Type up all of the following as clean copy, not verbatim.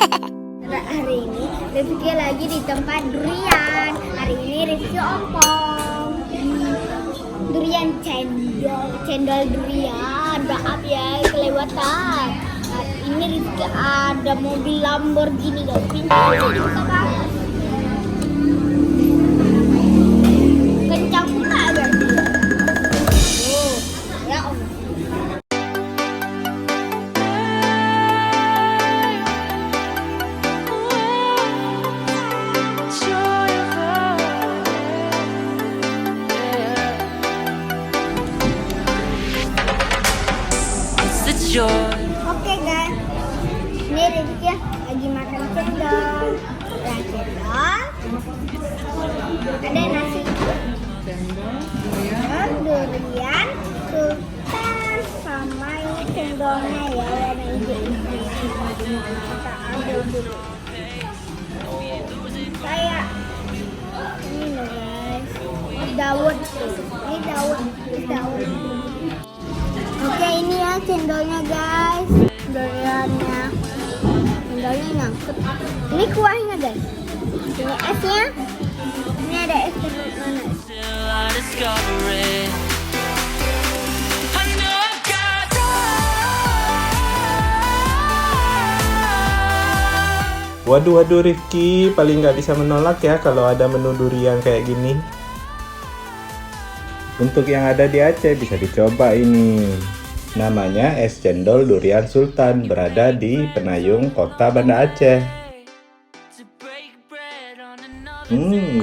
Hari ini Rifki lagi di tempat durian. Hari ini Rifki ompong durian cendol durian. Maaf ya kelewatan. Hari ini Rifki ada mobil Lamborghini guys. Kencang pula guys. Oh, ya Allah. Oke guys, ini Rifki lagi makan cendol. Ada nasi durian, sultan, sama ini cendolnya ya warna hijau. Kita ambil dulu. Kayak ini loh guys, daun. Ini daun. Oke, ini ya cendolnya guys. Cendolnya nyangkut. Ini kuahnya guys. Ini esnya. Ini ada es jeruk manis. Waduh Rifki, paling nggak bisa menolak ya kalau ada menu durian kayak gini. Untuk yang ada di Aceh bisa dicoba ini. Namanya es cendol durian sultan, berada di Penayung, Kota Banda Aceh.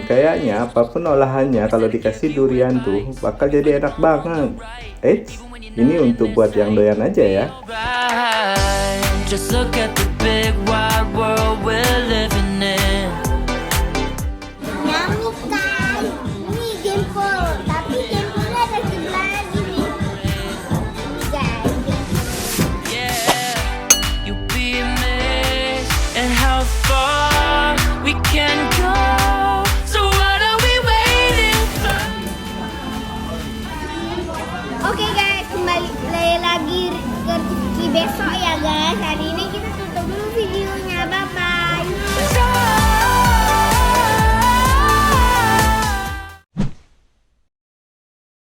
Kayaknya apapun olahannya kalau dikasih durian tuh bakal jadi enak banget. Ini untuk buat yang doyan aja ya.